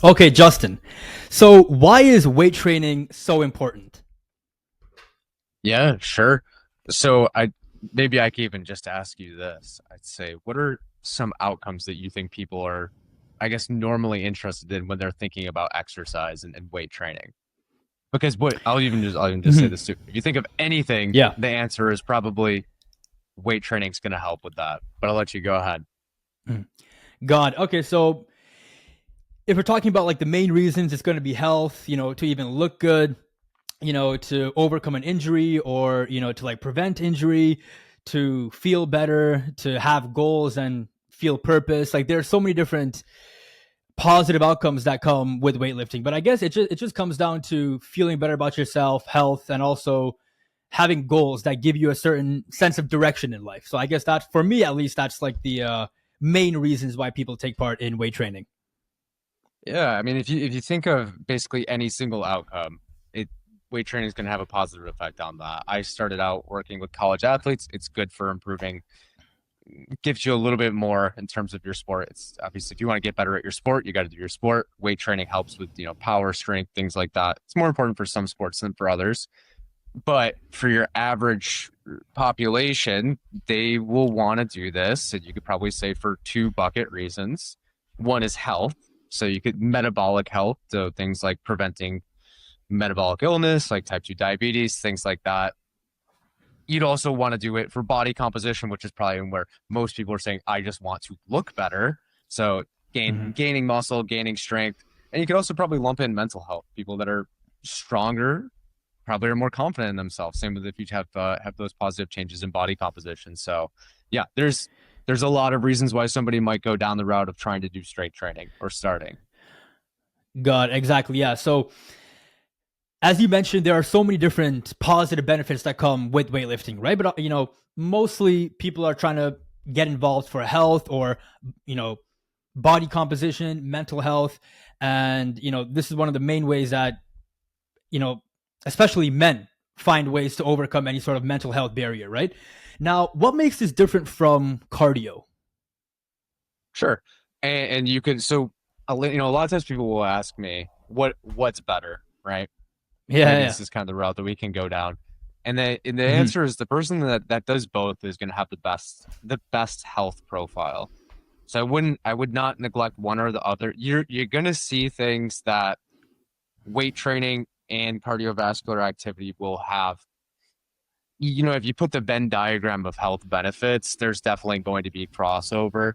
Okay, Justin. So why is weight training so important? Yeah, sure. So maybe I could even just ask you this. I'd say, what are some outcomes that you think people are, I guess, normally interested in when they're thinking about exercise and weight training? Because what I'll even just say Mhm. this too. If you think of anything, Yeah. the answer is probably weight training is going to help with that. But I'll let you go ahead. Mhm. God. Okay, so if we're talking about like the main reasons, it's going to be health, to even look good, to overcome an injury or, to like prevent injury, to feel better, to have goals and feel purpose. Like there's so many different positive outcomes that come with weightlifting. But I guess it just comes down to feeling better about yourself, health, and also having goals that give you a certain sense of direction in life. So I guess that, for me at least, that's like the main reasons why people take part in weight training. Yeah, I mean, if you think of basically any single outcome, it weight training is going to have a positive effect on that. I started out working with college athletes. It's good for improving, gives you a little bit more in terms of your sport. It's obviously if you want to get better at your sport, you got to do your sport. Weight training helps with, power, strength, things like that. It's more important for some sports than for others. But for your average population, they will want to do this. And you could probably say for two bucket reasons. One is health. So you could metabolic health, so things like preventing metabolic illness, like type 2 diabetes, things like that. You'd also want to do it for body composition, which is probably where most people are saying, I just want to look better. So Mm-hmm. gaining muscle, gaining strength. And you could also probably lump in mental health. People that are stronger probably are more confident in themselves. Same with if you have those positive changes in body composition. So yeah, there's a lot of reasons why somebody might go down the route of trying to do strength training or starting. God, exactly. Yeah. So as you mentioned, there are so many different positive benefits that come with weightlifting, right? But mostly people are trying to get involved for health or you know body composition, mental health, and this is one of the main ways that you know especially men find ways to overcome any sort of mental health barrier, right? Now, what makes this different from cardio? Sure. And you could so a lot of times people will ask me what's better, right? Yeah, Maybe yeah. this is kind of the route that we can go down. And the Mm-hmm. answer is the person that does both is going to have the best health profile. So I would not neglect one or the other. You're going to see things that weight training and cardiovascular activity will have. If you put the Venn diagram of health benefits, there's definitely going to be crossover.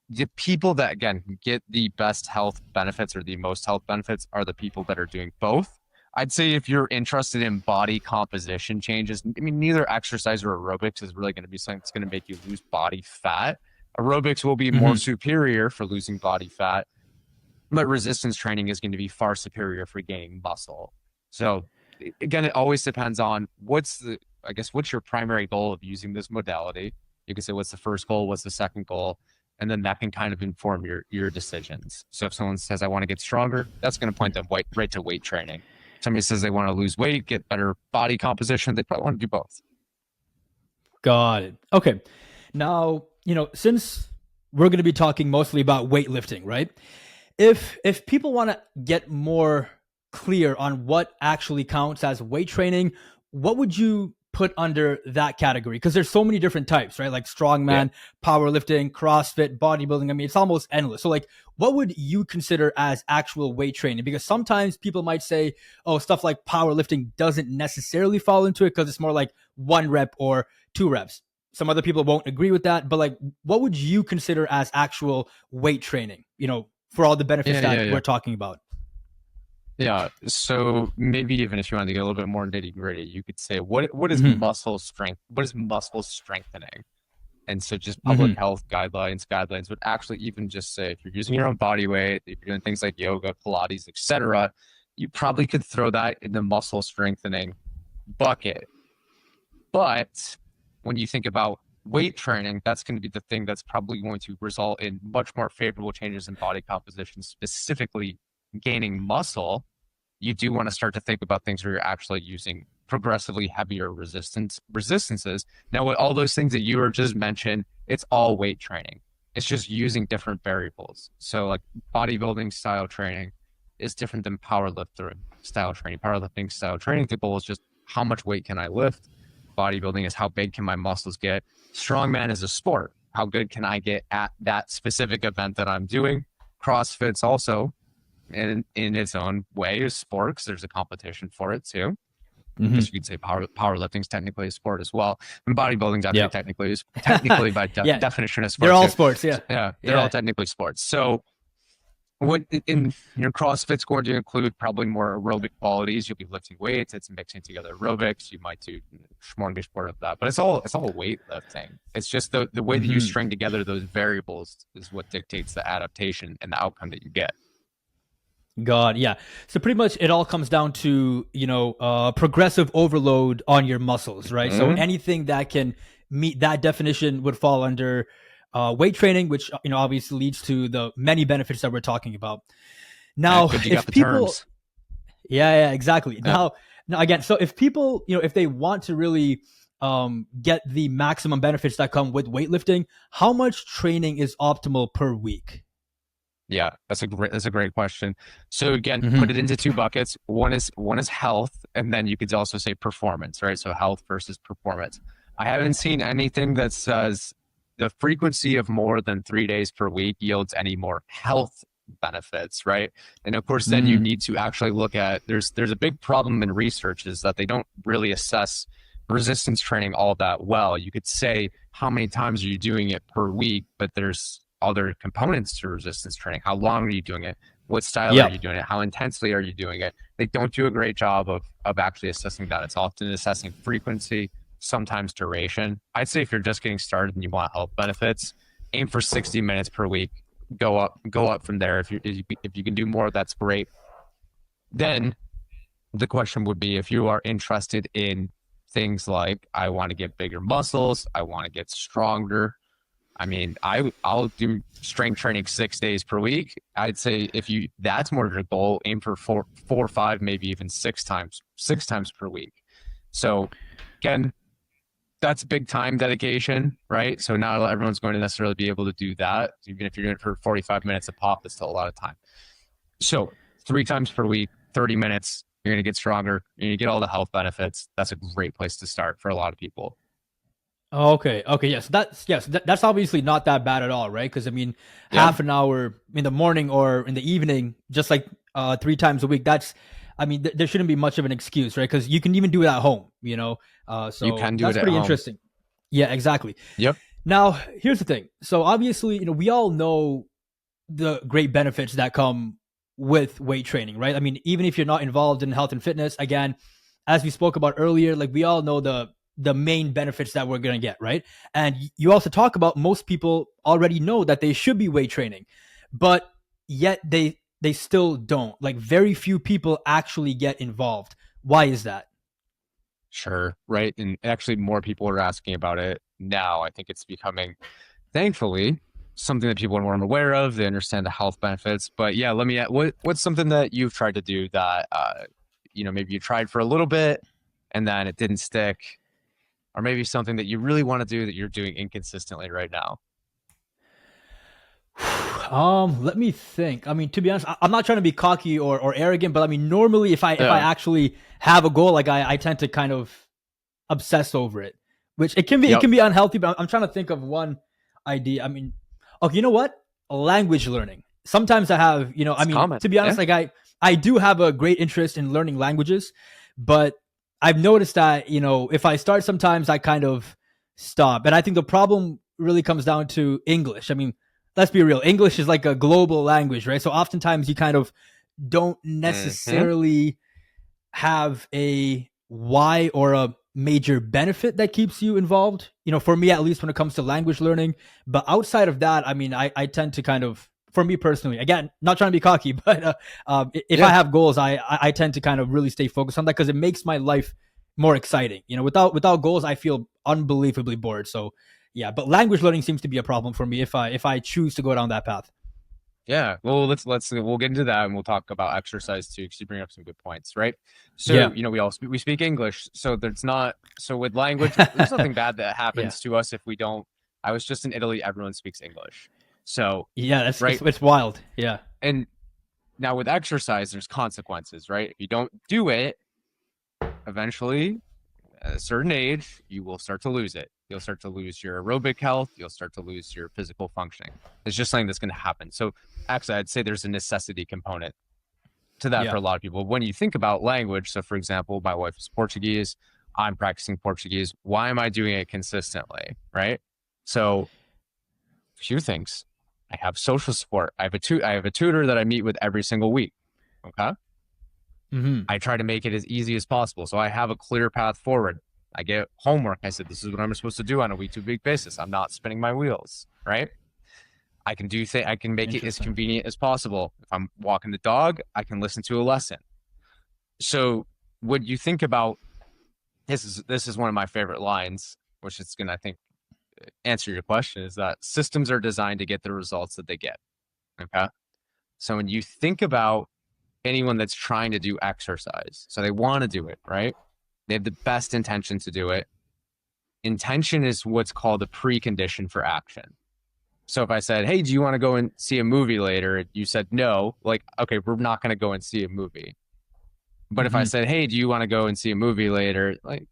The people that again get the best health benefits or the most health benefits are the people that are doing both. I'd say if you're interested in body composition changes, I mean, neither exercise or aerobics is really going to be something that's going to make you lose body fat. Aerobics will be more Mm-hmm. superior for losing body fat, but resistance training is going to be far superior for gaining muscle. So again, it always depends on what's your primary goal of using this modality. You can say what's the first goal, what's the second goal, and then that can kind of inform your decisions. So if someone says I want to get stronger, that's going to point them right to weight training. Somebody says they want to lose weight, get better body composition, they probably want to do both. Got it. Okay. Now, since we're going to be talking mostly about weightlifting, right? If people want to get more clear on what actually counts as weight training, what would you put under that category? Because there's so many different types, right? Like Yeah. strongman, powerlifting, CrossFit, bodybuilding. I mean, it's almost endless. So, like, what would you consider as actual weight training? Because sometimes people might say, oh, stuff like powerlifting doesn't necessarily fall into it because it's more like one rep or two reps. Some other people won't agree with that, but like, what would you consider as actual weight training? For all the benefits Yeah, yeah, that yeah. we're talking about. Yeah. So maybe even if you want to get a little bit more nitty gritty, you could say what is Mm-hmm. muscle strength? What is muscle strengthening? And so just public Mm-hmm. health guidelines would actually even just say if you're using your own body weight, if you're doing things like yoga, Pilates, etc., you probably could throw that in the muscle strengthening bucket. But when you think about weight training, that's going to be the thing that's probably going to result in much more favorable changes in body composition, specifically gaining muscle. You do want to start to think about things where you're actually using progressively heavier resistances. Now, with all those things that you were just mentioned, it's all weight training. It's just using different variables. So like bodybuilding style training is different than powerlifter style training. Powerlifting style training, the goal is just how much weight can I lift? Bodybuilding is how big can my muscles get? Strongman is a sport. How good can I get at that specific event that I'm doing? CrossFit's also in its own way a sport because there's a competition for it too. I Hmm. guess you could say powerlifting is technically a sport as well, and bodybuilding actually Yep. technically by Yeah, definition a they're sport all too. sports. Yeah, So, yeah, they're all yeah. technically sports. So what in your CrossFit's going to include probably more aerobic qualities. You'll be lifting weights. It's mixing together aerobics. You might do smorgasbord of that, but it's all weightlifting. It's just the way that you Hmm. string together those variables is what dictates the adaptation and the outcome that you get. God, yeah. So pretty much it all comes down to, progressive overload on your muscles, right? So Mhm. anything that can meet that definition would fall under weight training, which, obviously leads to the many benefits that we're talking about. Yeah, Now, good you got if the people, terms. yeah, exactly. Yeah. Now again, so if people, if they want to really get the maximum benefits that come with weightlifting, how much training is optimal per week? Yeah, that's a great question. So again, put Hmm. it into two buckets. One is health, and then you could also say performance, right? So health versus performance. I haven't seen anything that says the frequency of more than 3 days per week yields any more health benefits, right? And of course, then you Mm, need to actually look at there's a big problem in research is that they don't really assess resistance training all that well. You could say how many times are you doing it per week, but there's other components to resistance training. How long are you doing it? What style are you yep. doing it? How intensely are you doing it? They don't do a great job of actually assessing that. It's often assessing frequency, sometimes duration. I'd say if you're just getting started and you want health benefits, aim for 60 minutes per week. Go up from there. If you can do more, that's great. Then the question would be if you are interested in things like I want to get bigger muscles, I want to get stronger, I mean, I'll do strength training 6 days per week. I'd say if you that's more your goal, aim for four or five, maybe even six times per week. So again, that's big time dedication, right? So not everyone's going to necessarily be able to do that. Even if you're doing it for 45 minutes a pop, that's still a lot of time. So 3 times per week, 30 minutes, you're going to get stronger. You're going to get all the health benefits. That's a great place to start for a lot of people. Okay. Okay. That's obviously not that bad at all, right? Because I mean, Yeah, half an hour in the morning or in the evening, just like 3 times a week. I mean, there shouldn't be much of an excuse, right? Because you can even do it at home, you So can do it that's at pretty home. interesting. Yeah, exactly. Yep. Now, here's the thing. So obviously, we all know the great benefits that come with weight training, right? I mean, even if you're not involved in health and fitness, again, as we spoke about earlier, like we all know the main benefits that we're going to get, right? And you also talk about most people already know that they should be weight training, but yet they still don't. Like very few people actually get involved. Why is that? Sure, right. And actually, more people are asking about it now. I think it's becoming, thankfully, something that people are more aware of. They understand the health benefits. But yeah, let me. What's something that you've tried to do that, maybe you tried for a little bit and then it didn't stick, or maybe something that you really want to do that you're doing inconsistently right now. Let me think. I mean, to be honest, I'm not trying to be cocky or arrogant, but I mean, normally if I Yeah. actually have a goal, like I tend to kind of obsess over it, which it Yep. can be unhealthy. But I'm trying to think of one idea. I mean, okay, you know what? Language learning. Sometimes I have, I It's mean, common. to be Yeah. honest, like I do have a great interest in learning languages, but I've noticed that if I start, sometimes I kind of stop, and I think the problem really comes down to English. I mean, let's be real. English is like a global language, right? So oftentimes you kind of don't Hmm. necessarily have a why or a major benefit that keeps you involved. For me, at least when it comes to language learning. But outside of that, I mean, I tend to kind of, for me personally, again, not trying to be cocky, but if I Yeah. have goals, I tend to kind of really stay focused on that because it makes my life more exciting. Without goals, I feel unbelievably bored. So yeah, but language learning seems to be a problem for me if I choose to go down that path. Yeah, well, we'll get into that and we'll talk about exercise too, because you bring up some good points, right? So, Yeah, we speak English, so there's not so with language, there's nothing bad that yeah. happens to us if we don't I was just in Italy. Everyone speaks English. So, Yeah, that's right. it's wild. Yeah. And now with exercise, there's consequences, right? If you don't do it, eventually at a certain age, you will start to lose it. You'll start to lose your aerobic health. You'll start to lose your physical functioning. It's just something that's going to happen. So actually, I'd say there's a necessity component to that for Yeah. a lot of people. When you think about language, so for example, my wife is Portuguese. I'm practicing Portuguese. Why am I doing it consistently? Right. So a few things. I have social support. I have a tutor that I meet with every single week. Okay. Hmm. I try to make it as easy as possible. So I have a clear path forward. I get homework. I said, this is what I'm supposed to do on a week to week basis. I'm not spinning my wheels, right? I can do things, I can make it as Interesting. convenient as possible. If I'm walking the dog, I can listen to a lesson. So when you think about this is one of my favorite lines, which is gonna, I think, answer your question, is that systems are designed to get the results that they get. Okay. So when you think about anyone that's trying to do exercise, so they want to do it, right? They have the best intention to do it. Intention is what's called a precondition for action. So if I said, hey, do you want to go and see a movie later? You said no, like, okay, we're not going to go and see a movie. But if I Hmm. said, hey, do you want to go and see a movie later? Like,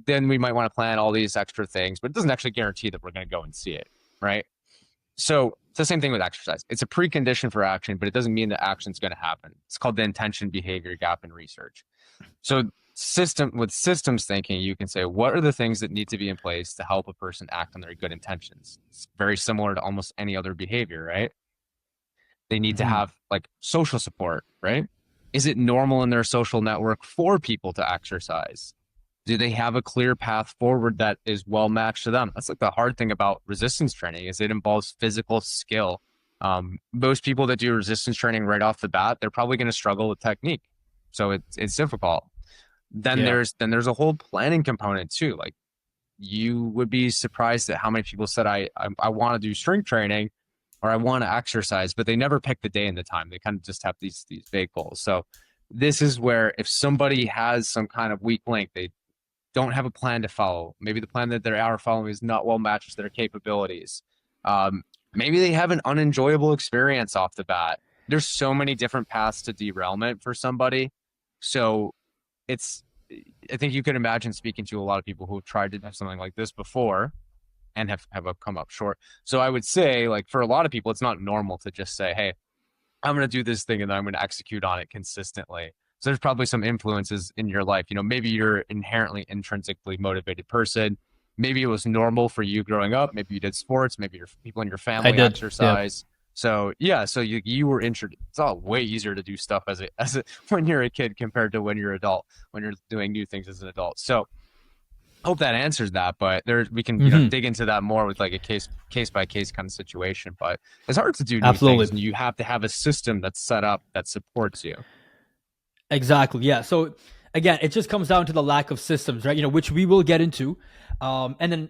then we might want to plan all these extra things, but it doesn't actually guarantee that we're going to go and see it, right? So it's the same thing with exercise. It's a precondition for action, but it doesn't mean that action's going to happen. It's called the intention behavior gap in research. So systems thinking, you can say, what are the things that need to be in place to help a person act on their good intentions? It's very similar to almost any other behavior, right? They need to Hmm. have like social support, right? Is it normal in their social network for people to exercise? Do they have a clear path forward that is well matched to them? That's like the hard thing about resistance training is it involves physical skill. Most people that do resistance training right off the bat, they're probably going to struggle with technique. So it's difficult. Yeah. Then there's a whole planning component too. Like you would be surprised at how many people said I want to do strength training or I want to exercise, but they never pick the day and the time. They kind of just have these vague goals. So this is where if somebody has some kind of weak link, they don't have a plan to follow. Maybe the plan that they are following is not well matched to their capabilities. Um, Maybe they have an unenjoyable experience off the bat. There's so many different paths to derailment for somebody. So it's, I think you could imagine speaking to a lot of people who have tried to do something like this before and have come up short. So I would say, like, for a lot of people, it's not normal to just say, hey, I'm going to do this thing and then I'm going to execute on it consistently. So there's probably some influences in your life. You know, maybe you're inherently intrinsically motivated person. Maybe it was normal for you growing up. Maybe you did sports. Maybe your people in your I family did. Yeah. exercise. So yeah, so you were introduced. It's all way easier to do stuff as a when you're a kid compared to when you're adult. When you're doing new things as an adult. So hope that answers that. But there we can Hmm. dig into that more with like a case by case kind of situation. But it's hard to do new things, Absolutely. and you have to have a system that's set up that supports you. Exactly. Yeah. So again, it just comes down to the lack of systems, right? Which we will get into. And then,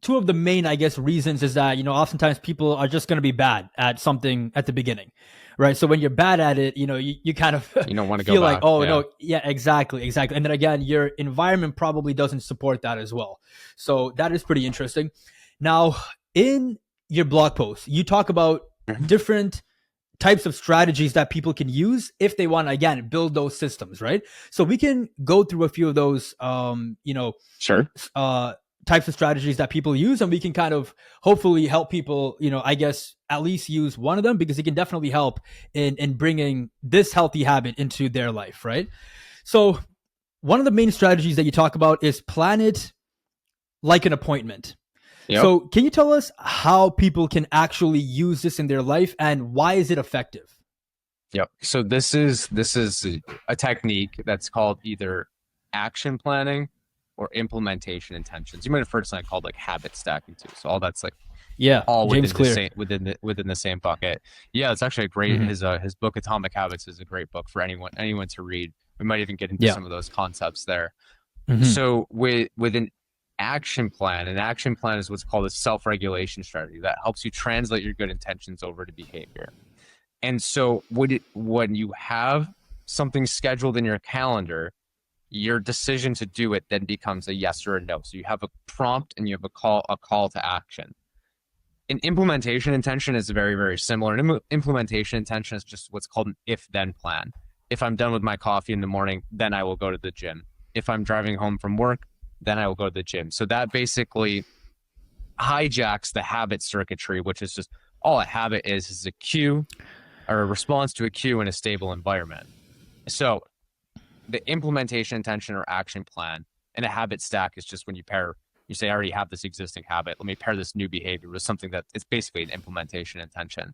two of the main, I guess, reasons is that, oftentimes people are just going to be bad at something at the beginning, right? So when you're bad at it, you kind of You don't want to go feel like, back. oh, Yeah. no, yeah, exactly, exactly. And then again, your environment probably doesn't support that as well. So that is pretty interesting. Now, in your blog post, you talk about Mhm. different types of strategies that people can use if they want to again build those systems, right? So we can go through a few of those Sure. uh types of strategies that people use, and we can kind of hopefully help people, I guess at least use one of them, because it can definitely help in bringing this healthy habit into their life, right? So one of the main strategies that you talk about is plan it like an appointment. Yep. So can you tell us how people can actually use this in their life and why is it effective? Yep. So this is a technique that's called either action planning or implementation intentions. You might have heard something called like habit stacking too. So all that's like Yeah, all James within the Clear. same within the same bucket. Yeah, it's actually a great Hmm. his book Atomic Habits is a great book for anyone to read. We might even get into Yeah. some of those concepts there. Hmm. So with an action plan is what's called a self-regulation strategy that helps you translate your good intentions over to behavior. And so when you have something scheduled in your calendar, your decision to do it then becomes a yes or a no. So you have a prompt and you have a call to action. An implementation intention is very, very similar. An implementation intention is just what's called an if-then plan. If I'm done with my coffee in the morning, then I will go to the gym. If I'm driving home from work, then I will go to the gym. So that basically hijacks the habit circuitry, which is just all a habit is a cue or a response to a cue in a stable environment. So the implementation intention or action plan and a habit stack is just when you say, I already have this existing habit. Let me pair this new behavior with something that it's basically an implementation intention.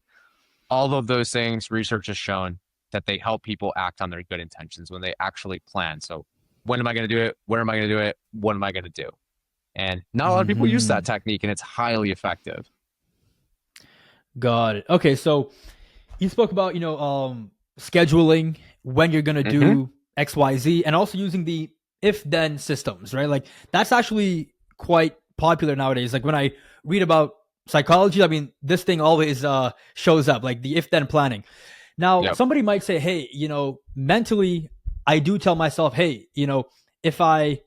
All of those things, research has shown that they help people act on their good intentions when they actually plan. So when am I going to do it? Where am I going to do it? What am I going to do? And not a lot of people use that technique, and it's highly effective. Got it. Okay, so you spoke about scheduling when you're gonna do X, Y, Z, and also using the if-then systems, right? Like that's actually quite popular nowadays. Like when I read about psychology, I mean, this thing always shows up, like the if-then planning. Now, somebody might say, hey, mentally, I do tell myself, hey, if I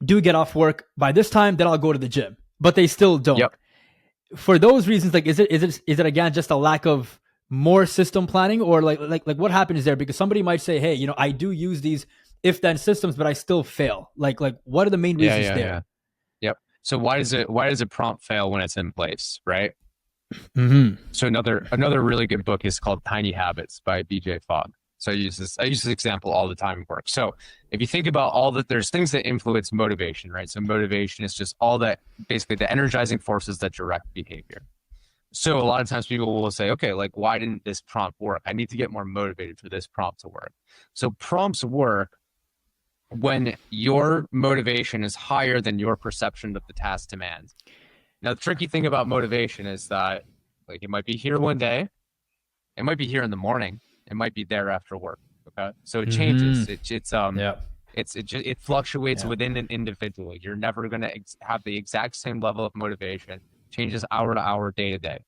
do get off work by this time, then I'll go to the gym. But they still don't. Yep. For those reasons, like, is it again just a lack of more system planning, or like what happens there? Because somebody might say, hey, I do use these if then systems, but I still fail. Like what are the main reasons there? Yeah. Yep. So why does a prompt fail when it's in place, right? So another really good book is called Tiny Habits by BJ Fogg. So I use this example all the time at work. So if you think about there's things that influence motivation, right? So motivation is just all that, basically the energizing forces that direct behavior. So a lot of times people will say, okay, like, why didn't this prompt work? I need to get more motivated for this prompt to work. So prompts work when your motivation is higher than your perception of the task demands. Now, the tricky thing about motivation is that, like, it might be here one day, it might be here in the morning, it might be there after work. Okay, so it changes. It fluctuates within an individual. You're never going to have the exact same level of motivation. Changes hour to hour, day to day.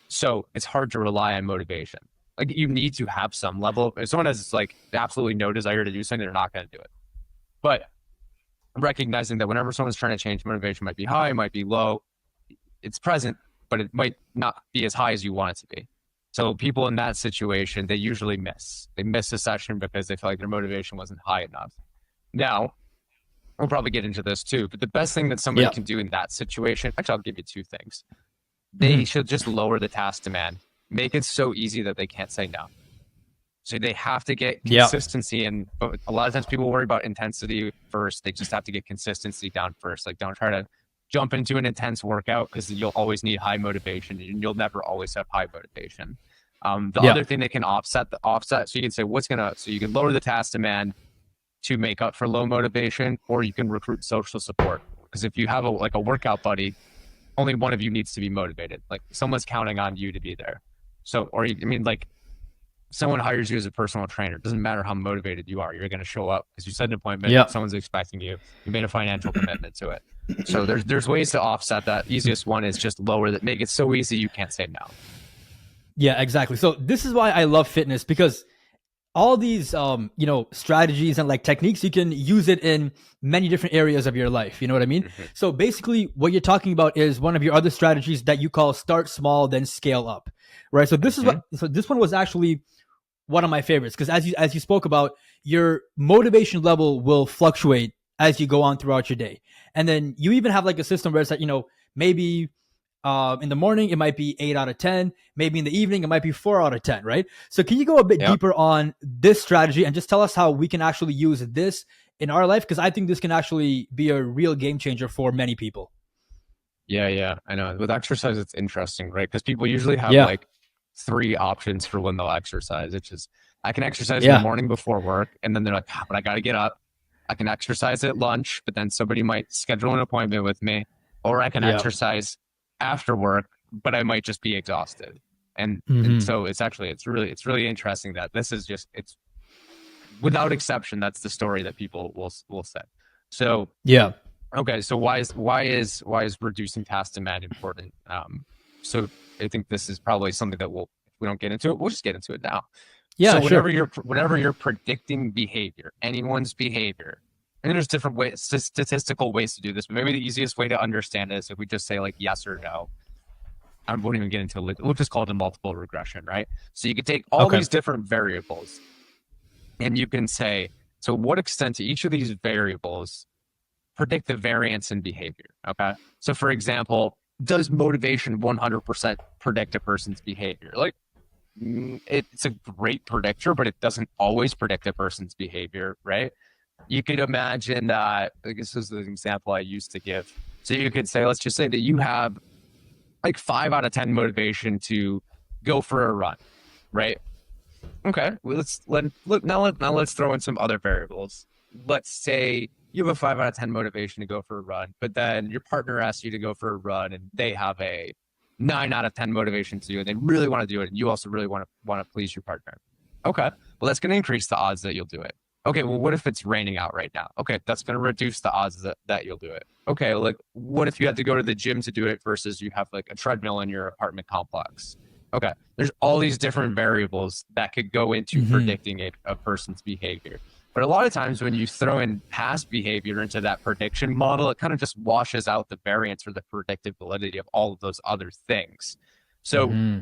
So it's hard to rely on motivation. Like, you need to have some level. If someone has like absolutely no desire to do something, they're not going to do it. But recognizing that whenever someone's trying to change, motivation might be high, might be low. It's present, but it might not be as high as you want it to be. So people in that situation, they usually miss. They miss a session because they feel like their motivation wasn't high enough. Now, we'll probably get into this too, but the best thing that somebody can do in that situation, actually, I'll give you two things. They should just lower the task demand, make it so easy that they can't say no. So they have to get consistency. And a lot of times people worry about intensity first. They just have to get consistency down first. Like, don't try to jump into an intense workout because you'll always need high motivation and you'll never always have high motivation. The other thing they can offset, so you can say so you can lower the task demand to make up for low motivation, or you can recruit social support. Because if you have a workout buddy, only one of you needs to be motivated. Like, someone's counting on you to be there. So, someone hires you as a personal trainer. It doesn't matter how motivated you are. You're going to show up because you set an appointment. Someone's expecting you. You made a financial commitment to it. So there's ways to offset that. Easiest one is just lower that, make it so easy you can't say no. Yeah, exactly. So this is why I love fitness, because all these strategies and like techniques, you can use it in many different areas of your life. You know what I mean? So basically what you're talking about is one of your other strategies that you call start small, then scale up. Right. So this this one was actually one of my favorites, because as you spoke about, your motivation level will fluctuate as you go on throughout your day. And then you even have like a system where it's like, maybe in the morning, it might be 8 out of 10. Maybe in the evening, it might be 4 out of 10, right? So can you go a bit deeper on this strategy and just tell us how we can actually use this in our life? Because I think this can actually be a real game changer for many people. Yeah, I know. With exercise, it's interesting, right? Because people usually have like 3 options for when they'll exercise. It's just, I can exercise in the morning before work, and then they're like, but I got to get up. I can exercise at lunch, but then somebody might schedule an appointment with me, or I can exercise after work, but I might just be exhausted. And so it's really interesting that this is just, it's without exception, that's the story that people will say. So okay, so why is reducing task demand important? So I think this is probably something that we don't get into it. We'll just get into it now. Yeah, So sure. whenever you're predicting behavior, anyone's behavior, and there's different ways, statistical ways to do this, but maybe the easiest way to understand it is if we just say like yes or no. I won't even get into it. We'll just call it a multiple regression, right? So you can take all Okay. these different variables and you can say, to what extent to each of these variables predict the variance in behavior? Okay. So for example, does motivation 100% predict a person's behavior? Like it's a great predictor, but it doesn't always predict a person's behavior, right? You could imagine that, like, this is the example I used to give. So you could say, let's just say that you have like 5 out of 10 motivation to go for a run, right? Okay, well, now let's throw in some other variables. Let's say you have a 5 out of 10 motivation to go for a run, but then your partner asks you to go for a run, and they have a 9 out of 10 motivation to do, and they really want to do it, and you also really want to please your partner. Okay, well that's going to increase the odds that you'll do it. Okay, well what if it's raining out right now? Okay, that's going to reduce the odds that you'll do it. Okay, like what if you had to go to the gym to do it versus you have like a treadmill in your apartment complex? Okay, there's all these different variables that could go into Hmm. predicting a person's behavior. But a lot of times when you throw in past behavior into that prediction model, it kind of just washes out the variance or the predictive validity of all of those other things. So Hmm.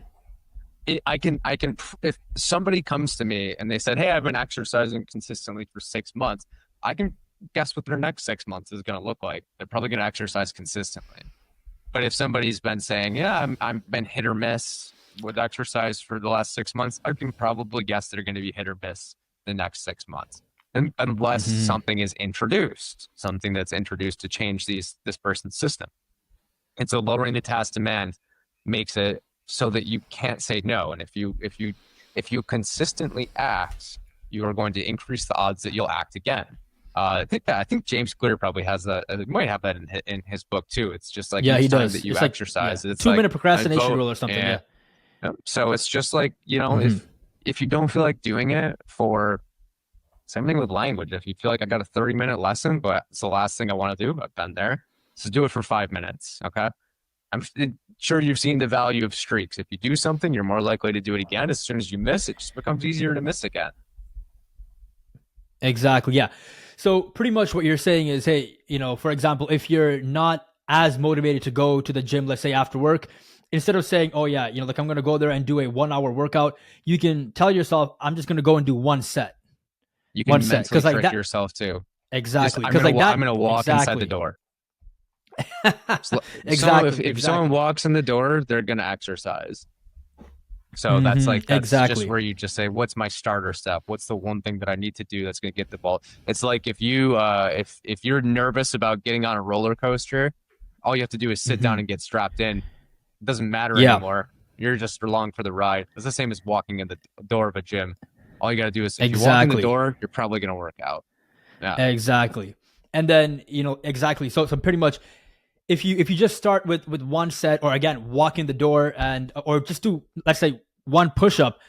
if somebody comes to me and they said, "Hey, I've been exercising consistently for 6 months," I can guess what their next 6 months is going to look like. They're probably going to exercise consistently. But if somebody's been saying, "Yeah, I've been hit or miss with exercise for the last 6 months," I can probably guess they're going to be hit or miss the next 6 months. And unless Hmm. something is introduced, something that's introduced to change this person's system. And so lowering the task demand makes it so that you can't say no. And if you consistently act, you are going to increase the odds that you'll act again. I think James Clear probably has that. He might have that in his book too. It's just like Yeah, he each time does. that you It's like, yeah, exercise, it's like 2 minute I procrastination vote. rule or something. And Yeah. so it's just like Hmm. if you don't feel like doing it for same thing with language. If you feel like I got a 30-minute lesson, but it's the last thing I want to do, I've been there. So do it for 5 minutes. Okay. I'm sure you've seen the value of streaks. If you do something, you're more likely to do it again. As soon as you miss, it just becomes easier to miss again. Exactly. Yeah. So pretty much what you're saying is, hey, for example, if you're not as motivated to go to the gym, let's say after work, instead of saying, oh yeah, like I'm gonna go there and do a 1 hour workout, you can tell yourself, I'm just gonna go and do one set, You one can set, mentally because like trick that, yourself too. Just exactly, because like I'm that, gonna walk inside the exactly, door. So, someone exactly, if someone exactly, walks in the door, they're gonna exercise. So that's just exactly. where you just say, what's my starter step? What's the one thing that I need to do that's gonna get the ball? It's like if you if you're nervous about getting on a roller coaster, all you have to do is sit down Hmm. and get strapped in. It doesn't matter Yeah, anymore. You're just along for the ride. It's the same as walking in the door of a gym. All you got to do is if you walk in the exactly. door, you're probably going to work out. Yeah. Exactly. And then, exactly. So pretty much if you just start with one set, or again walk in the door, and or just do, let's say, one push up,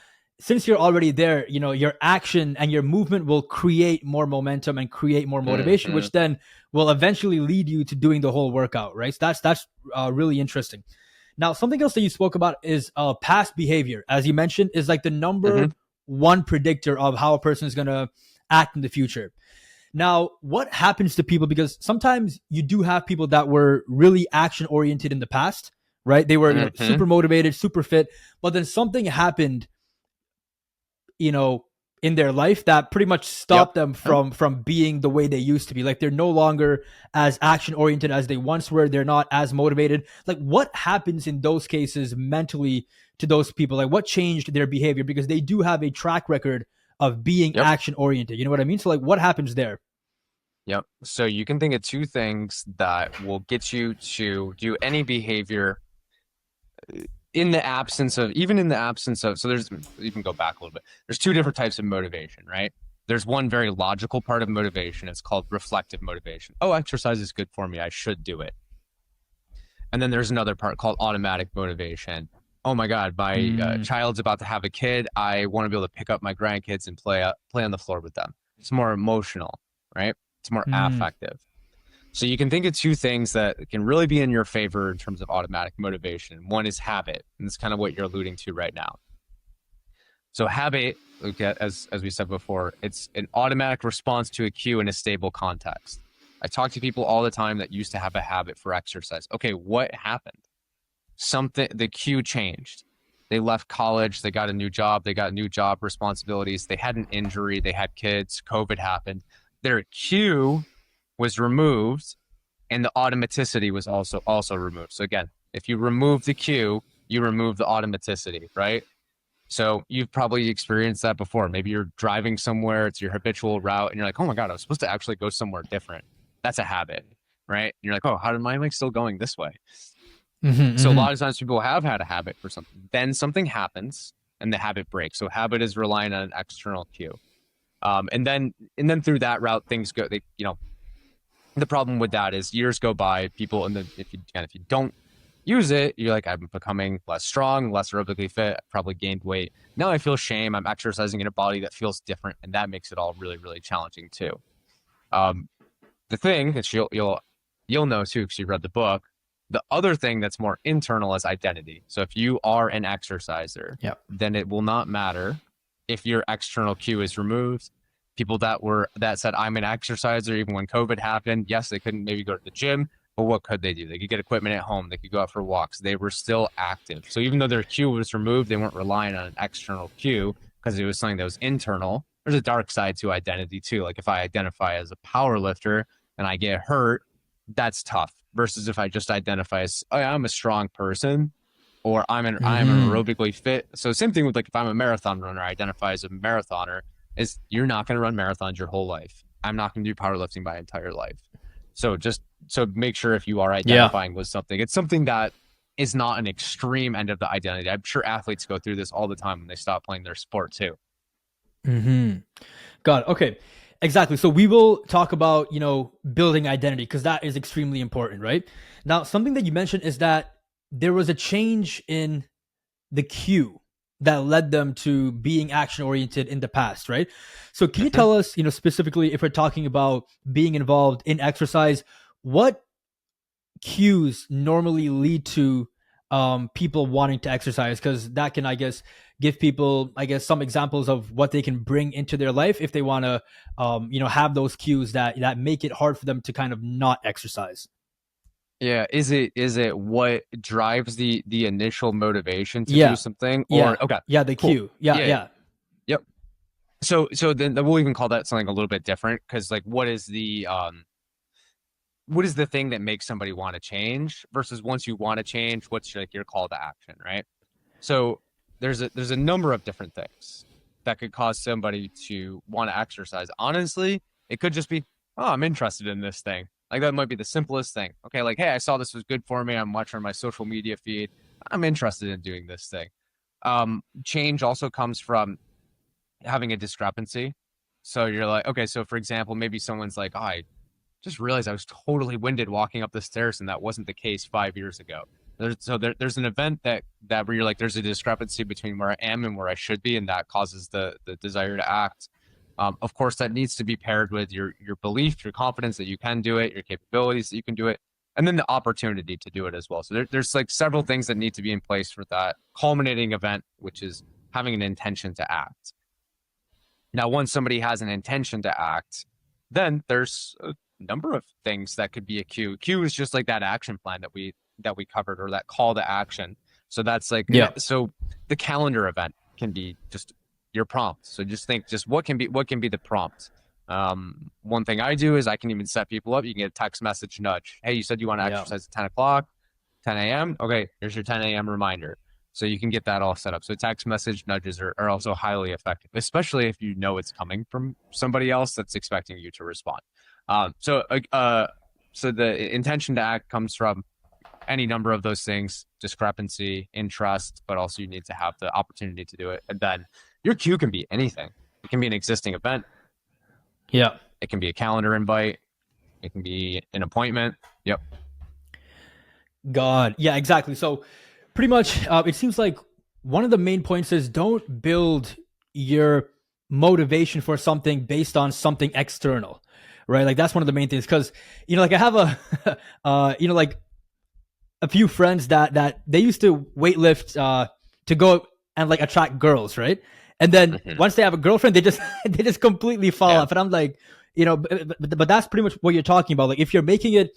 since you're already there, your action and your movement will create more momentum and create more motivation, Hmm. which then will eventually lead you to doing the whole workout, right? So that's really interesting. Now, something else that you spoke about is past behavior, as you mentioned, is like the Hmm. number one predictor of how a person is going to act in the future. Now, what happens to people? Because sometimes you do have people that were really action oriented in the past, right? They were, Hmm. super motivated, super fit, but then something happened, you know, in their life that pretty much Yep. stopped them Yep. from being the way they used to be. Like they're no longer as action oriented as they once were. They're not as motivated. Like what happens in those cases mentally to those people? Like what changed their behavior? Because they do have a track record of being Yep. action oriented. You know what I mean? So like what happens there? Yep. So you can think of two things that will get you to do any behavior even in the absence of, so there's, you can go back a little bit. There's two different types of motivation, right? There's one very logical part of motivation. It's called reflective motivation. Oh, exercise is good for me. I should do it. And then there's another part called automatic motivation. Oh my God, my Mm, child's about to have a kid. I want to be able to pick up my grandkids and play on the floor with them. It's more emotional, right? It's more mm, affective. So you can think of two things that can really be in your favor in terms of automatic motivation. One is habit, and that's kind of what you're alluding to right now. So habit, okay, as we said before, it's an automatic response to a cue in a stable context. I talk to people all the time that used to have a habit for exercise. Okay, what happened? Something, the cue changed. They left college, they got a new job, they got new job responsibilities, they had an injury, they had kids, COVID happened. Their cue was removed and the automaticity was also removed. So again, if you remove the cue, you remove the automaticity, right? So you've probably experienced that before. Maybe you're driving somewhere, it's your habitual route, and you're like, oh my God, I was supposed to actually go somewhere different. That's a habit, right? And you're like, oh, why am I still going this way? So a Mm-hmm. lot of times people have had a habit for something. Then something happens and the habit breaks. So habit is relying on an external cue. And then through that route, things go, the problem with that is years go by, people, and then if you don't use it, you're like, I'm becoming less strong, less aerobically fit, I've probably gained weight. Now I feel shame. I'm exercising in a body that feels different, and that makes it all really, really challenging too. Um, the thing that you'll know too, because you read the book, the other thing that's more internal is identity. So if you are an exerciser, Yeah. then it will not matter if your external cue is removed. People that said I'm an exerciser even when COVID happened, yes, they couldn't maybe go to the gym, but what could they do? They could get equipment at home, they could go out for walks. They were still active. So even though their cue was removed, they weren't relying on an external cue because it was something that was internal. There's a dark side to identity too. Like if I identify as a power lifter and I get hurt, that's tough. Versus if I just identify as, oh, yeah, I'm a strong person, or I'm Mm-hmm. aerobically fit. So same thing with like if I'm a marathon runner, I identify as a marathoner. Is you're not going to run marathons your whole life. I'm not going to do powerlifting my entire life. So make sure if you are Yeah. identifying with something, it's something that is not an extreme end of the identity. I'm sure athletes go through this all the time when they stop playing their sport too. Mm-hmm. Got it. Okay. Exactly. So we will talk about, building identity because that is extremely important, right? Now, something that you mentioned is that there was a change in the cue that led them to being action oriented in the past, right? So can you Mhm. tell us, specifically if we're talking about being involved in exercise, what cues normally lead to people wanting to exercise? Because that can, I guess, give people, I guess, some examples of what they can bring into their life if they want to, have those cues that make it hard for them to kind of not exercise. Yeah, is it what drives the initial motivation to do Yeah, something? yeah, Or okay, yeah. The cool. cue. Yeah, Yeah, yeah, yep. So then we'll even call that something a little bit different because like what is the thing that makes somebody want to change versus once you want to change, what's like your call to action, right? So there's a number of different things that could cause somebody to want to exercise. Honestly, it could just be, oh, I'm interested in this thing. Like that might be the simplest thing. Okay, like hey, I saw this was good for me. I'm watching my social media feed. I'm interested in doing this thing. Change also comes from having a discrepancy. So you're like, okay, so for example, maybe someone's like, oh, I just realized I was totally winded walking up the stairs, and that wasn't the case 5 years ago. There's an event that where you're like, there's a discrepancy between where I am and where I should be, and that causes the desire to act. Of course, that needs to be paired with your belief, your confidence that you can do it, your capabilities that you can do it, and then the opportunity to do it as well. So there's like several things that need to be in place for that culminating event, which is having an intention to act. Now, once somebody has an intention to act, then there's a number of things that could be a cue. Cue is just like that action plan that we covered or that call to action. So that's like yeah. so the calendar event can be just your prompt. So just think just what can be the prompt. One thing I do is I can even set people up. You can get a text message nudge. Hey, you said you want to Yeah. exercise at 10 o'clock, 10 a.m. Okay, here's your 10 a.m. reminder. So you can get that all set up. So text message nudges are also highly effective, especially if you know it's coming from somebody else that's expecting you to respond. Um, so uh, uh, so the intention to act comes from any number of those things: discrepancy, interest, but also you need to have the opportunity to do it. And then your cue can be anything. It can be an existing event. Yeah. It can be a calendar invite. It can be an appointment. Yep. God. Yeah, exactly. So pretty much it seems like one of the main points is don't build your motivation for something based on something external, right? Like that's one of the main things because like I have a like a few friends that they used to weightlift to go and like attract girls, right? And then Hmm. once they have a girlfriend, they just they just completely fall Yeah. off. And I'm like, but that's pretty much what you're talking about. Like if you're making it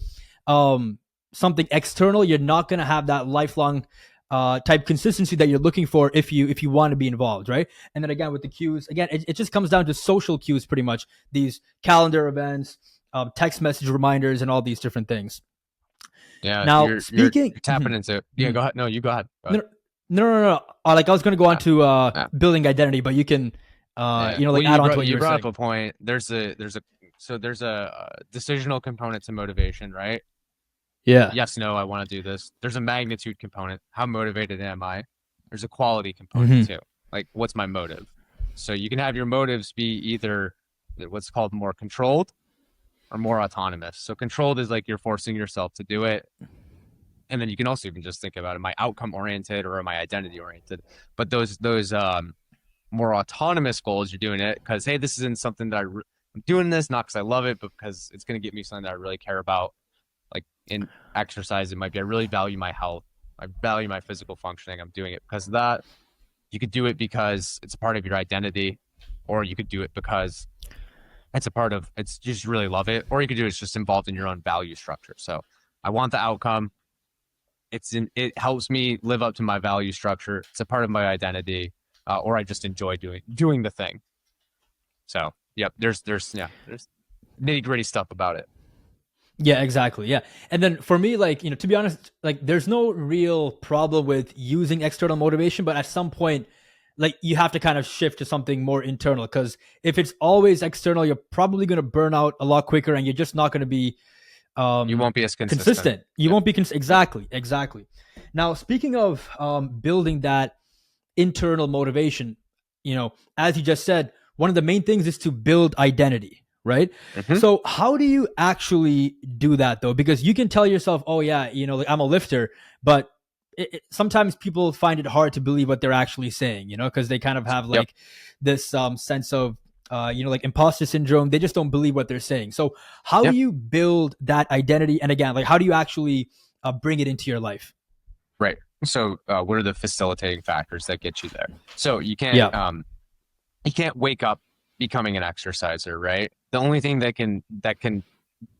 um something external, you're not gonna have that lifelong type consistency that you're looking for if you want to be involved, right? And then again with the cues, again, it just comes down to social cues pretty much. These calendar events, text message reminders, and all these different things. Yeah. Now You're speaking, tapping into, yeah, go ahead. No, you go ahead. Go ahead. no, no. Like I was going to go on Yeah. to Yeah. building identity, but you can, Yeah. like Well, add on to what you you were brought up saying. a point. There's a decisional component to motivation, right? Yeah. Yes, no, I want to do this. There's a magnitude component. How motivated am I? There's a quality component Mm-hmm. too. Like, what's my motive? So you can have your motives be either what's called more controlled or more autonomous. So controlled is like you're forcing yourself to do it. And then you can also even just think about, am I outcome oriented or am I identity oriented? But those more autonomous goals, you're doing it because, hey, this isn't something that I'm doing this not because I love it, but because it's going to get me something that I really care about. Like in exercise, it might be I really value my health. I value my physical functioning. I'm doing it because of that. You could do it because it's a part of your identity, or you could do it because it's just really love it, or you could do it's just involved in your own value structure. So I want the outcome. It helps me live up to my value structure. It's a part of my identity, or I just enjoy doing the thing. So yep, there's nitty gritty stuff about it. Yeah, exactly. Yeah. And then for me, like, to be honest, like there's no real problem with using external motivation, but at some point, like you have to kind of shift to something more internal because if it's always external, you're probably going to burn out a lot quicker and you're just not going to be You won't be as consistent. consistent. You Yeah. won't be exactly, exactly. Now, speaking of building that internal motivation, as you just said, one of the main things is to build identity, right? Hmm. So how do you actually do that though? Because you can tell yourself, oh yeah, like I'm a lifter, but sometimes people find it hard to believe what they're actually saying, because they kind of have Yep. like this sense of like imposter syndrome. They just don't believe what they're saying. So how do Yep. you build that identity? And again, like how do you actually bring it into your life? Right. So, what are the facilitating factors that get you there? So Yeah. you can't wake up becoming an exerciser, right? The only thing that can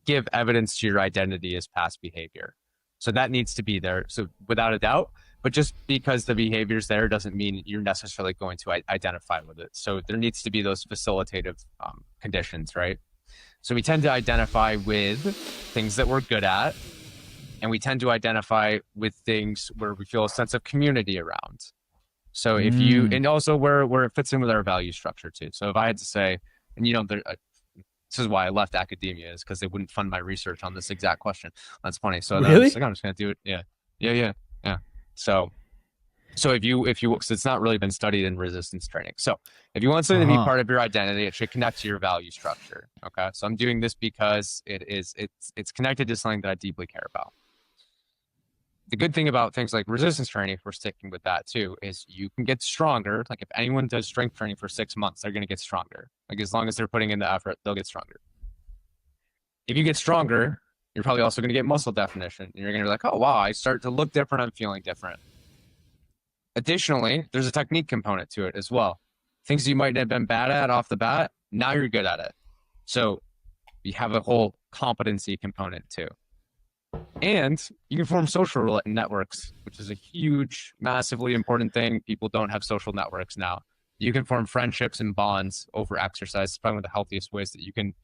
give evidence to your identity is past behavior. So that needs to be there. So without a doubt, but just because the behavior's there doesn't mean you're necessarily going to identify with it. So there needs to be those facilitative conditions, right? So we tend to identify with things that we're good at, and we tend to identify with things where we feel a sense of community around. So if you, Mm. and also where it fits in with our value structure too. So if I had to say, and this is why I left academia, is because they wouldn't fund my research on this exact question. That's funny. So then I was just Really? like, I'm just gonna do it. Yeah, yeah. So so it's not really been studied in resistance training. So if you want something to be Uh-huh. part of your identity, it should connect to your value structure. Okay, so I'm doing this because it's connected to something that I deeply care about. The good thing about things like resistance training, if we're sticking with that too, is you can get stronger. Like if anyone does strength training for 6 months, they're going to get stronger. Like as long as they're putting in the effort, they'll get stronger. If you get stronger, you're probably also going to get muscle definition. And you're going to be like, oh, wow, I start to look different. I'm feeling different. Additionally, there's a technique component to it as well. Things you might have been bad at off the bat, now you're good at it. So you have a whole competency component too. And you can form social networks, which is a huge, massively important thing. People don't have social networks now. You can form friendships and bonds over exercise. It's probably one of the healthiest ways that you can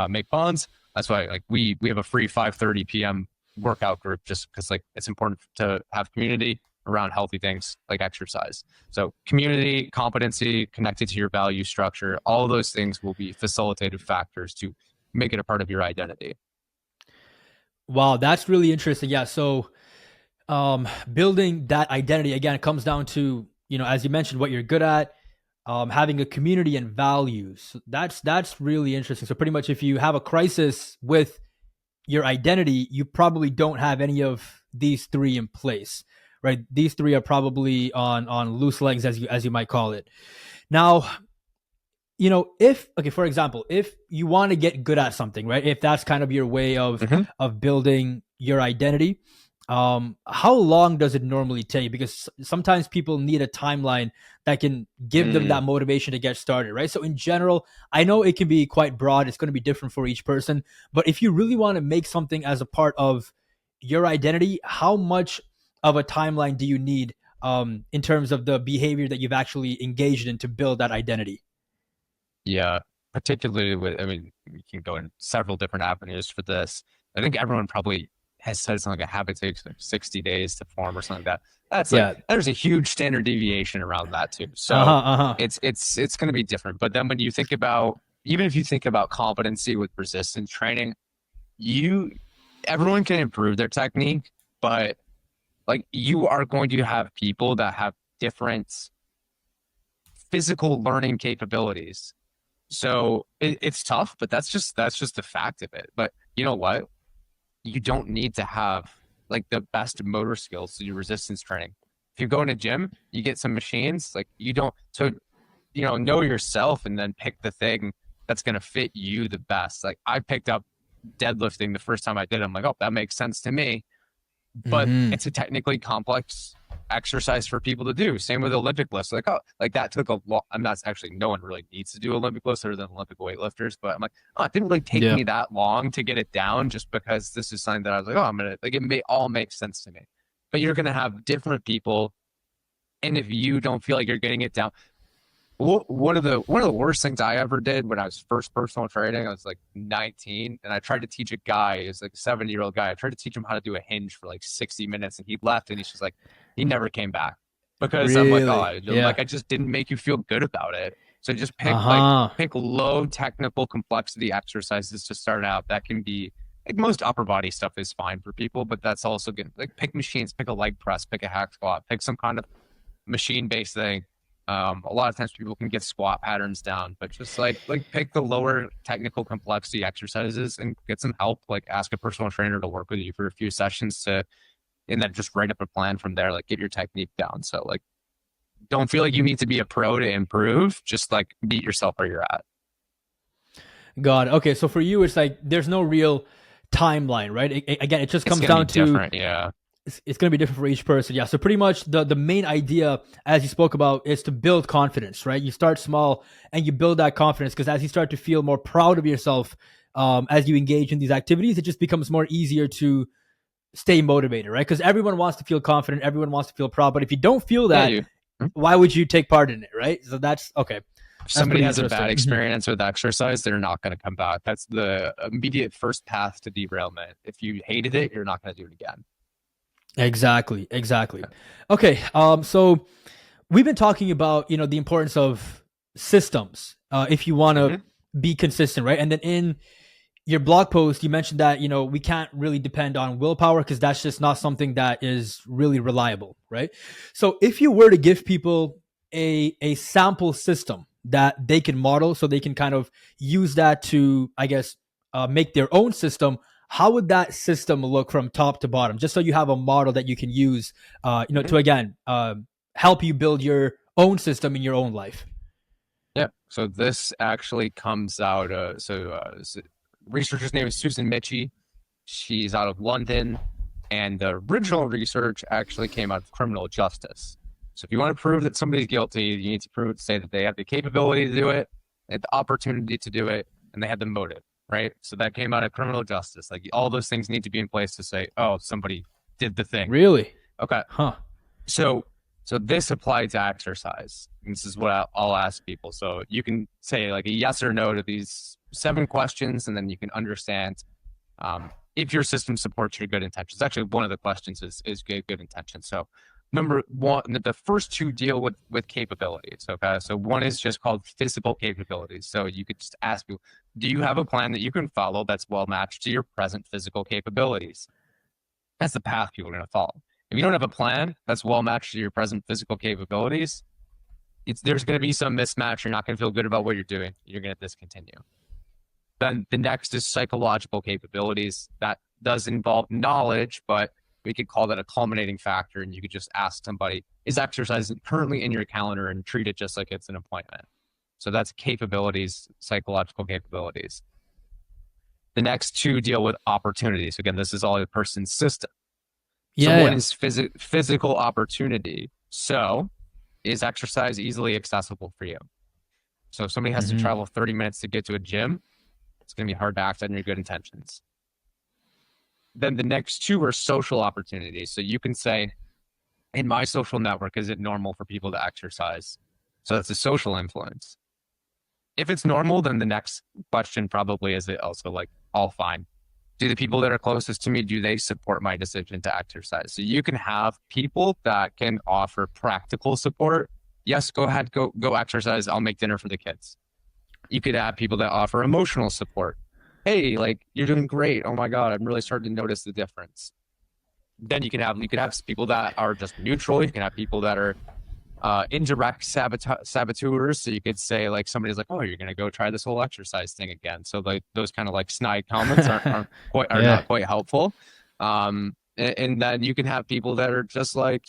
make bonds. That's why, like, we have a free 5:30 p.m. workout group, just because like it's important to have community around healthy things like exercise. So community, competency, connected to your value structure, all of those things will be facilitative factors to make it a part of your identity. Wow, that's really interesting. Yeah. So building that identity again comes down to, as you mentioned, what you're good at, having a community and values. So that's really interesting. So pretty much if you have a crisis with your identity, you probably don't have any of these three in place, right? These three are probably on loose legs, as you might call it. Now, if okay, for example, if you want to get good at something, right? If that's kind of your way of Mhm. building your identity, how long does it normally take? Because sometimes people need a timeline that can give them Mm, that motivation to get started, right? So in general, I know it can be quite broad. It's going to be different for each person. But if you really want to make something as a part of your identity, how much of a timeline do you need in terms of the behavior that you've actually engaged in to build that identity? yeah, particularly with, I mean, we can go in several different avenues for this. I think everyone probably has said something like a habit takes like 60 days to form or something like that. That's like, Yeah. there's a huge standard deviation around that too. Uh So huh. Uh huh. it's going to be different. But then when you think about, even if you think about competency with resistance training, you, everyone can improve their technique, but like you are going to have people that have different physical learning capabilities. So it's tough, but that's just the fact of it. But you know what? You don't need to have like the best motor skills to do resistance training. If you go in a gym, you get some machines, like you don't, so know yourself and then pick the thing that's going to fit you the best. Like I picked up deadlifting the first time I did it. I'm like, oh, that makes sense to me. But Mm-hmm. it's a technically complex exercise for people to do. Same with Olympic lifts. Like, oh, like that took a lot. I'm not actually, no one really needs to do Olympic lifts other than Olympic weightlifters. But I'm like, oh, it didn't really take Yeah. me that long to get it down just because this is something that I was like, oh, I'm gonna like it may all make sense to me. But you're gonna have different people. And if you don't feel like you're getting it down, one of the worst things I ever did when I was first personal training, I was like 19, and I tried to teach a guy, he was like a 70-year-old guy. I tried to teach him how to do a hinge for like 60 minutes, and he left, and he's just like, he never came back because I'm like, oh, Really? Yeah. I just didn't make you feel good about it. So just Uh huh. pick low technical complexity exercises to start out. That can be like most upper body stuff is fine for people, but that's also good. Like pick machines, pick a leg press, pick a hack squat, pick some kind of machine based thing. A lot of times people can get squat patterns down, but just like pick the lower technical complexity exercises and get some help. Like ask a personal trainer to work with you for a few sessions to, and then just write up a plan from there. Like get your technique down. So like don't feel like you need to be a pro to improve. Just like meet yourself where you're at. God. Okay. So for you, it's like there's no real timeline, right? Again, it just It's comes gonna be down to different. Yeah. it's going to be different for each person. Yeah. So pretty much the main idea, as you spoke about, is to build confidence, right? You start small and you build that confidence because as you start to feel more proud of yourself, as you engage in these activities, it just becomes more easier to stay motivated, right? Because everyone wants to feel confident, everyone wants to feel proud, but if you don't feel Yeah. that, why would you take part in it, right? So that's okay. If That's somebody pretty has a bad interesting. Mhm. experience with exercise, they're not going to come back. That's the immediate first path to derailment. If you hated it, you're not going to do it again. Exactly, exactly. Okay, so we've been talking about the importance of systems if you want to Mm-hmm. be consistent, right? And then in your blog post, you mentioned that we can't really depend on willpower because that's just not something that is really reliable, right? So if you were to give people a sample system that they can model, so they can kind of use that to, I guess, make their own system. How would that system look from top to bottom? Just so you have a model that you can use, Mm-hmm. to again help you build your own system in your own life. Yeah. So this actually comes out. Researcher's name is Susan Michie. She's out of London, and the original research actually came out of criminal justice. So if you want to prove that somebody's guilty, you need to say that they have the capability to do it, they have the opportunity to do it, and they have the motive, right? So that came out of criminal justice. Like all those things need to be in place to say, oh, somebody did the thing. Really? Okay. Huh. So so this applies to exercise. And this is what I'll ask people. So you can say like a yes or no to these 7 questions, and then you can understand if your system supports your good intentions. Actually, one of the questions is good intention. So number one, the first two deal with capabilities. Okay, so one is just called physical capabilities. So you could just ask people, do you have a plan that you can follow that's well matched to your present physical capabilities? That's the path people are going to follow. If you don't have a plan that's well matched to your present physical capabilities, there's going to be some mismatch. You're not going to feel good about what you're doing. You're going to discontinue. Then the next is psychological capabilities. That does involve knowledge, but we could call that a culminating factor. And you could just ask somebody, is exercise currently in your calendar, and treat it just like it's an appointment. So that's capabilities, psychological capabilities. The next two deal with opportunities. Again, this is all a person's system. So Yeah, what yeah. is physical opportunity? So is exercise easily accessible for you? So if somebody has to Hmm. travel 30 minutes to get to a gym, it's going to be hard to act on your good intentions. Then the next two are social opportunities. So you can say, in my social network, is it normal for people to exercise? So that's a social influence. If it's normal, then the next question probably is it also like all fine? Do the people that are closest to me, do they support my decision to exercise? So you can have people that can offer practical support. Yes, go ahead, go exercise. I'll make dinner for the kids. You could have people that offer emotional support. Hey, like you're doing great. Oh my God, I'm really starting to notice the difference. Then you could have people that are just neutral. You can have people that are indirect saboteurs. So you could say like somebody's like, "Oh, you're gonna go try this whole exercise thing again." So like those kind of like snide comments are Yeah. not quite helpful. And then you can have people that are just like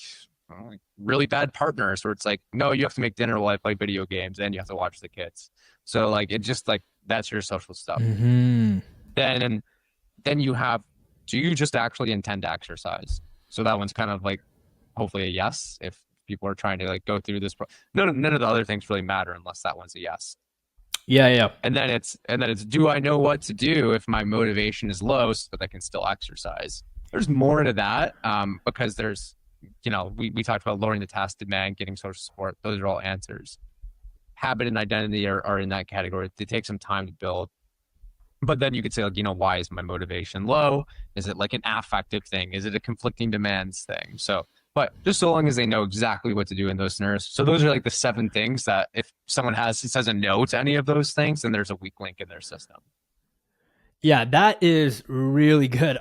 really bad partners, where it's like, "No, you have to make dinner while I play video games, and you have to watch the kids." So like it just like that's your social stuff. Hmm. Then then you have, do you just actually intend to exercise? So that one's kind of like hopefully a yes. If people are trying to like go through this, none of the other things really matter unless that one's a yes. Yeah, yeah. And then it's do I know what to do if my motivation is low so that I can still exercise? There's more to that because there's, we talked about lowering the task demand, getting social support. Those are all answers. Habit and identity are in that category. They take some time to build. But then you could say, like, why is my motivation low? Is it like an affective thing? Is it a conflicting demands thing? So, but just so long as they know exactly what to do in those scenarios. So those are like the 7 things that if someone says a no to any of those things, then there's a weak link in their system. Yeah, that is really good.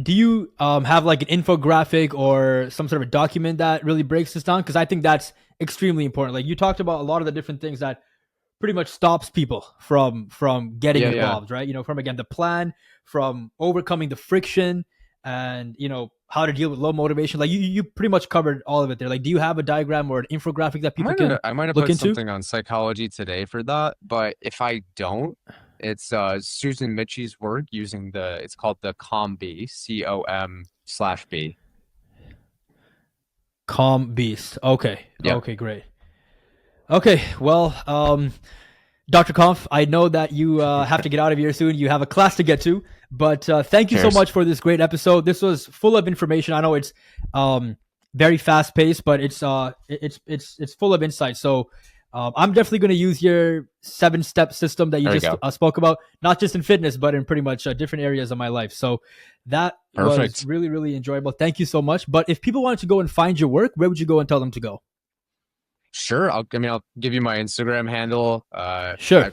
Do you have like an infographic or some sort of a document that really breaks this down? Because I think that's extremely important. Like you talked about a lot of the different things that pretty much stops people from getting Yeah, yeah. involved, right? From again the plan, from overcoming the friction, and how to deal with low motivation. Like you pretty much covered all of it there. Like, do you have a diagram or an infographic that I people might have can I might have look put into? something on Psychology Today for that, but if I don't, it's Susan Mitchie's work using it's called the COM-B, COM/B. Calm beast. Okay. Yep. Okay. Great. Okay. Well, Dr. Kompf, I know that you have to get out of here soon. You have a class to get to, but thank you so Cheers. much for this great episode. This was full of information. I know it's very fast paced, but it's full of insight. So I'm definitely going to use your 7-step system that you There we just go. spoke about, not just in fitness, but in pretty much different areas of my life. So that was Perfect. really, really enjoyable. Thank you so much. But if people wanted to go and find your work, where would you go and tell them to go? Sure. I'll give you my Instagram handle. Sure.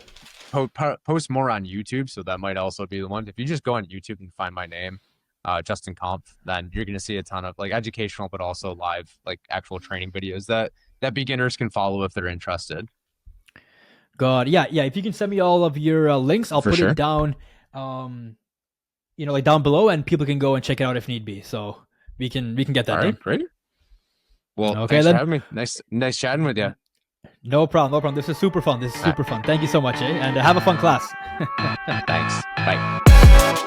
I post more on YouTube, so that might also be the one. If you just go on YouTube and find my name, Justin Kompf, then you're gonna see a ton of like educational, but also live, like actual training videos that beginners can follow if they're interested. God, yeah, yeah. If you can send me all of your links, I'll For put it sure. down, like down below, and people can go and check it out if need be. So we can get All that done. right, great. Well, Okay, thanks for then. having me. Nice chatting with you. No problem, no problem. This is super fun. This is All right, super fun. Thank you so much, and have a fun class. thanks. Bye.